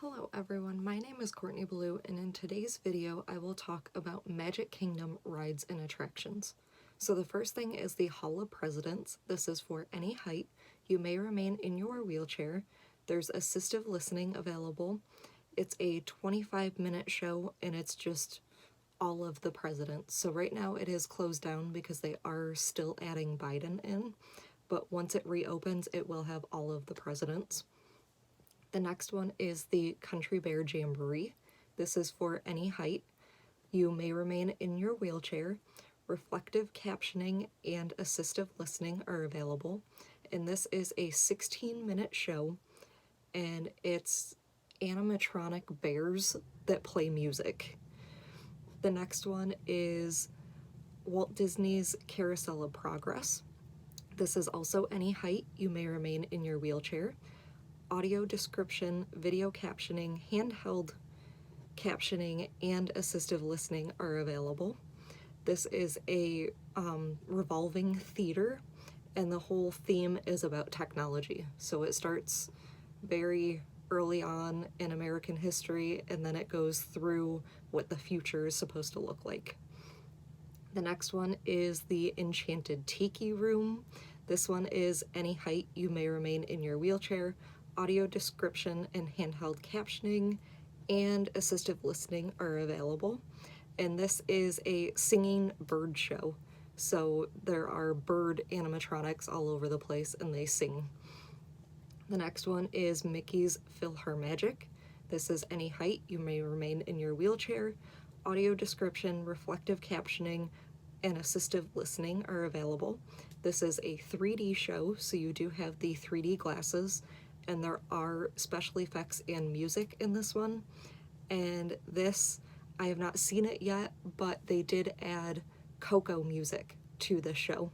Hello everyone, my name is Courtney Blue, and in today's video I will talk about Magic Kingdom rides and attractions. So the first thing is the Hall of Presidents. This is for any height. You may remain in your wheelchair. There's assistive listening available. It's a 25-minute show and it's just all of the presidents. So right now it is closed down because they are still adding Biden in, but once it reopens it will have all of the presidents. The next one is the Country Bear Jamboree. This is for any height. You may remain in your wheelchair. Reflective captioning and assistive listening are available. And this is a 16-minute show, and it's animatronic bears that play music. The next one is Walt Disney's Carousel of Progress. This is also any height. You may remain in your wheelchair. Audio description, video captioning, handheld captioning, and assistive listening are available. This is a revolving theater, and the whole theme is about technology. So it starts very early on in American history, and then it goes through what the future is supposed to look like. The next one is the Enchanted Tiki Room. This one is any height. You may remain in your wheelchair. Audio description and handheld captioning and assistive listening are available. And this is a singing bird show. So there are bird animatronics all over the place and they sing. The next one is Mickey's PhilharMagic. This is any height. You may remain in your wheelchair. Audio description, reflective captioning, and assistive listening are available. This is a 3D show, so you do have the 3D glasses, and there are special effects and music in this one. And this, I have not seen it yet, but they did add Coco music to the show.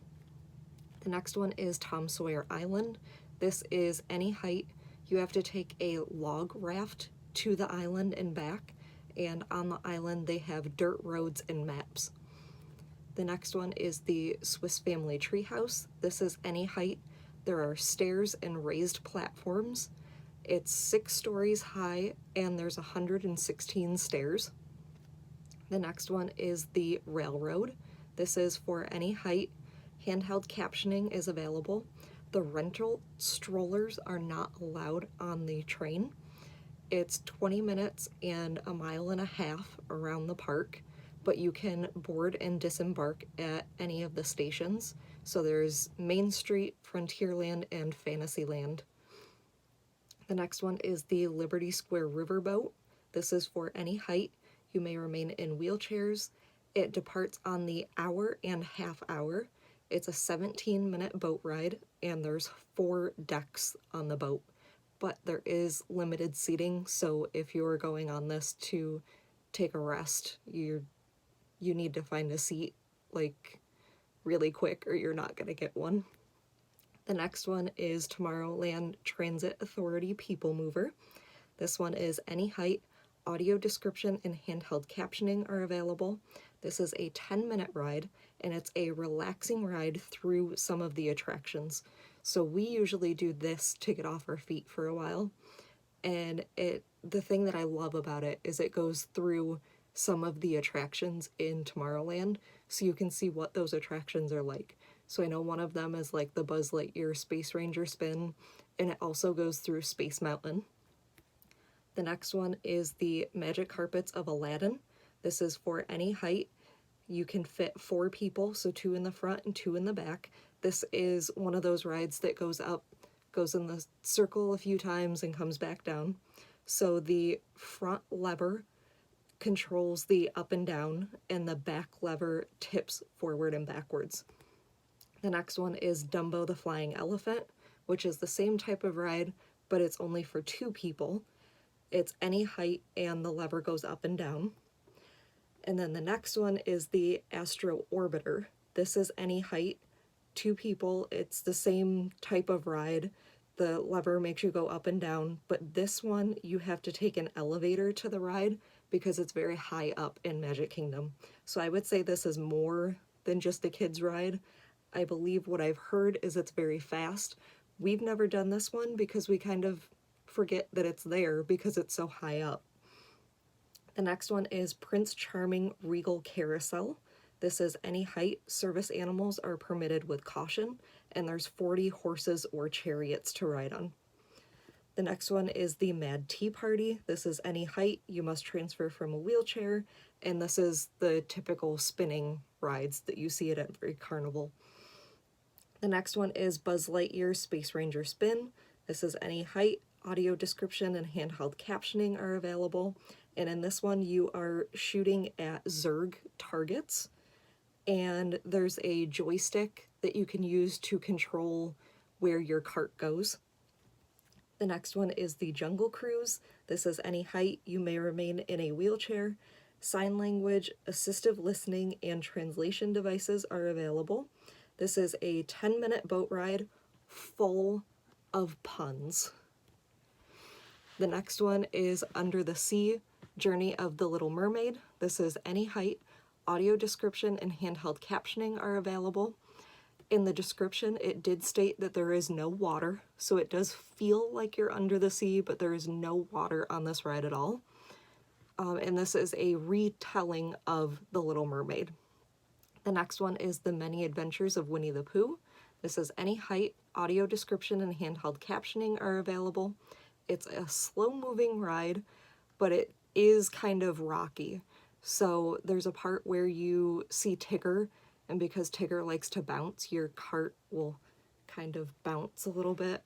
The next one is Tom Sawyer Island. This is any height. You have to take a log raft to the island and back, and on the island they have dirt roads and maps. The next one is the Swiss Family Treehouse. This is any height. There are stairs and raised platforms. It's 6 stories high and there's 116 stairs. The next one is the Railroad. This is for any height. Handheld captioning is available. The rental strollers are not allowed on the train. It's 20 minutes and a mile and a half around the park, but you can board and disembark at any of the stations. So there's Main Street, Frontierland, and Fantasyland. The next one is the Liberty Square Riverboat. This is for any height. You may remain in wheelchairs. It departs on the hour and half hour. It's a 17-minute boat ride, and there's 4 decks on the boat. But there is limited seating, so if you're going on this to take a rest, you need to find a seat like really quick or you're not going to get one. The next one is Tomorrowland Transit Authority People Mover. This one is any height. Audio description and handheld captioning are available. This is a 10-minute ride, and it's a relaxing ride through some of the attractions. So we usually do this to get off our feet for a while. And the thing that I love about it is it goes through some of the attractions in Tomorrowland, so you can see what those attractions are like. So I know one of them is like the Buzz Lightyear Space Ranger spin, and it also goes through Space Mountain. The next one is the Magic Carpets of Aladdin. This is for any height. You can fit 4 people, so 2 in the front and 2 in the back. This is one of those rides that goes up, goes in the circle a few times and comes back down. So the front lever controls the up and down, and the back lever tips forward and backwards. The next one is Dumbo the Flying Elephant, which is the same type of ride, but it's only for 2 people. It's any height and the lever goes up and down. And then the next one is the Astro Orbiter. This is any height, 2 people. It's the same type of ride. The lever makes you go up and down, but this one you have to take an elevator to the ride because it's very high up in Magic Kingdom. So I would say this is more than just a kid's ride. I believe what I've heard is it's very fast. We've never done this one because we kind of forget that it's there because it's so high up. The next one is Prince Charming Regal Carousel. This is any height. Service animals are permitted with caution, and there's 40 horses or chariots to ride on. The next one is the Mad Tea Party. This is any height. You must transfer from a wheelchair, and this is the typical spinning rides that you see at every carnival. The next one is Buzz Lightyear Space Ranger Spin. This is any height. Audio description and handheld captioning are available. And in this one, you are shooting at Zerg targets. And there's a joystick that you can use to control where your cart goes. The next one is the Jungle Cruise. This is any height. You may remain in a wheelchair. Sign language, assistive listening, and translation devices are available. This is a 10-minute boat ride full of puns. The next one is Under the Sea, Journey of the Little Mermaid. This is any height. Audio description and handheld captioning are available. In the description, it did state that there is no water, so it does feel like you're under the sea, but there is no water on this ride at all. And this is a retelling of The Little Mermaid. The next one is The Many Adventures of Winnie the Pooh. This is any height. Audio description and handheld captioning are available. It's a slow-moving ride, but it is kind of rocky. So there's a part where you see Tigger, and because Tigger likes to bounce, your cart will kind of bounce a little bit.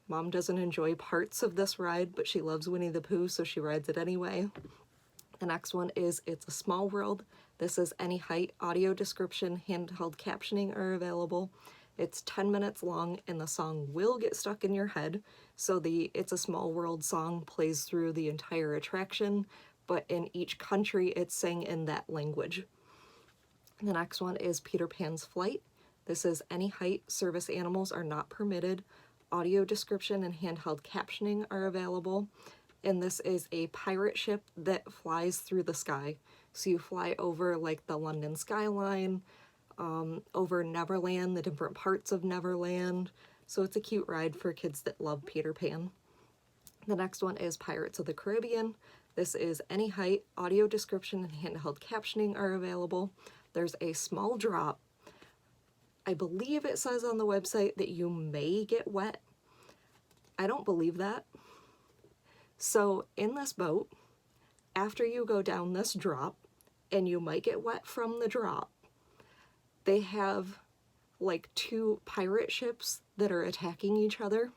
Mom doesn't enjoy parts of this ride, but she loves Winnie the Pooh, so she rides it anyway. The next one is It's a Small World. This is any height. Audio description, handheld captioning are available. It's 10 minutes long, and the song will get stuck in your head. So the It's a Small World song plays through the entire attraction, but in each country it's sang in that language. The next one is Peter Pan's Flight. This is any height. Service animals are not permitted. Audio description and handheld captioning are available. And this is a pirate ship that flies through the sky. So you fly over like the London skyline, over Neverland, the different parts of Neverland. So it's a cute ride for kids that love Peter Pan. The next one is Pirates of the Caribbean. This is any height. Audio description and handheld captioning are available. There's a small drop. I believe it says on the website that you may get wet. I don't believe that. So in this boat, after you go down this drop, and you might get wet from the drop, they have like 2 pirate ships that are attacking each other.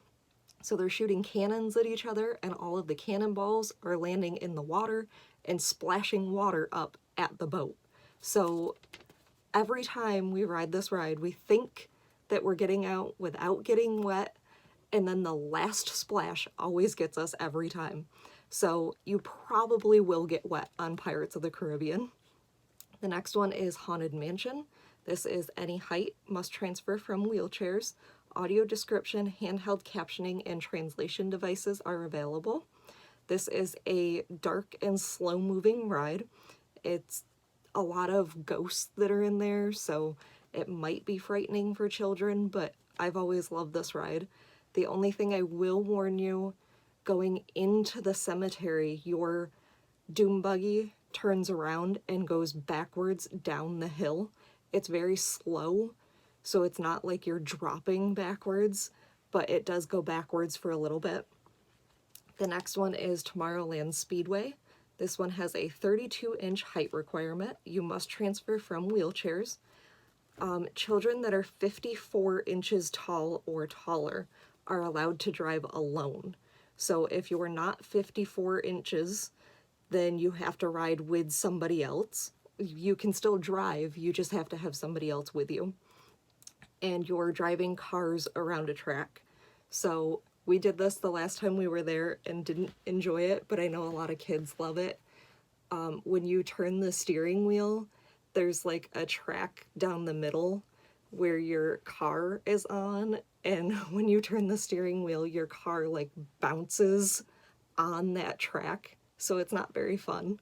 So they're shooting cannons at each other, and all of the cannonballs are landing in the water and splashing water up at the boat. So every time we ride this ride, we think that we're getting out without getting wet, and then the last splash always gets us every time. So you probably will get wet on Pirates of the Caribbean. The next one is Haunted Mansion. This is any height, must transfer from wheelchairs. Audio description, handheld captioning, and translation devices are available. This is a dark and slow-moving ride. It's a lot of ghosts that are in there, so it might be frightening for children, but I've always loved this ride. The only thing I will warn you, going into the cemetery, your doom buggy turns around and goes backwards down the hill. It's very slow, so it's not like you're dropping backwards, but it does go backwards for a little bit. The next one is Tomorrowland Speedway. This one has a 32-inch height requirement. You must transfer from wheelchairs. Children that are 54 inches tall or taller are allowed to drive alone. So if you're not 54 inches, then you have to ride with somebody else. You can still drive, you just have to have somebody else with you. And you're driving cars around a track. So we did this the last time we were there and didn't enjoy it, but I know a lot of kids love it. When you turn the steering wheel, there's like a track down the middle where your car is on, and when you turn the steering wheel, your car like bounces on that track, so it's not very fun.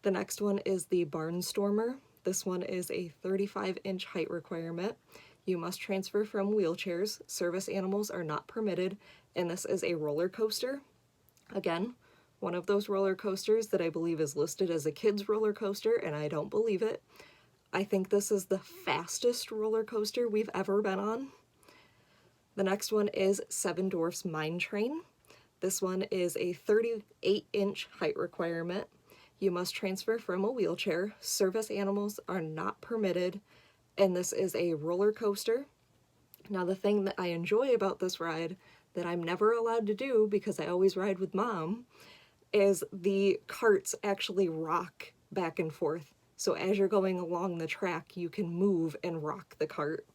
The next one is the Barnstormer. This one is a 35-inch height requirement. You must transfer from wheelchairs. Service animals are not permitted, and this is a roller coaster. Again, one of those roller coasters that I believe is listed as a kid's roller coaster, and I don't believe it. I think this is the fastest roller coaster we've ever been on. The next one is Seven Dwarfs Mine Train. This one is a 38-inch height requirement. You must transfer from a wheelchair. Service animals are not permitted, and this is a roller coaster. Now, the thing that I enjoy about this ride that I'm never allowed to do because I always ride with Mom is the carts actually rock back and forth. So as you're going along the track, you can move and rock the cart.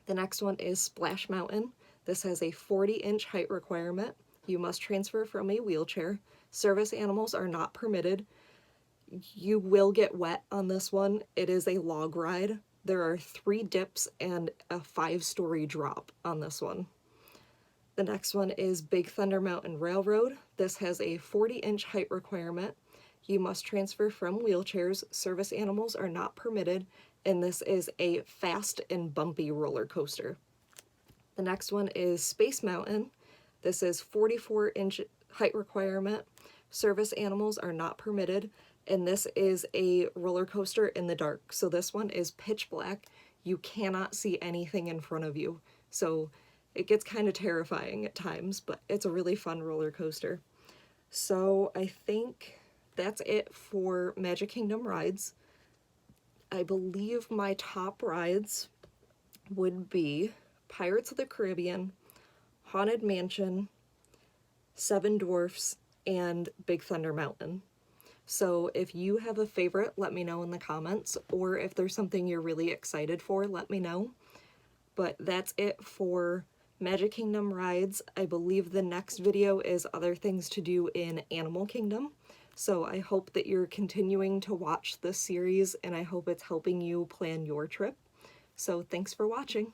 The next one is Splash Mountain. This has a 40-inch height requirement. You must transfer from a wheelchair. Service animals are not permitted. You will get wet on this one. It is a log ride. There are 3 dips and a 5-story drop on this one. The next one is Big Thunder Mountain Railroad. This has a 40-inch height requirement. You must transfer from wheelchairs. Service animals are not permitted, and this is a fast and bumpy roller coaster. The next one is Space Mountain. This is 44-inch height requirement. Service animals are not permitted, and this is a roller coaster in the dark. So this one is pitch black. You cannot see anything in front of you. So it gets kind of terrifying at times, but it's a really fun roller coaster. So I think that's it for Magic Kingdom rides. I believe my top rides would be Pirates of the Caribbean, Haunted Mansion, Seven Dwarfs, and Big Thunder Mountain. So if you have a favorite, let me know in the comments, or if there's something you're really excited for, let me know. But that's it for Magic Kingdom rides. I believe the next video is other things to do in Animal Kingdom. So I hope that you're continuing to watch this series, and I hope it's helping you plan your trip. So thanks for watching.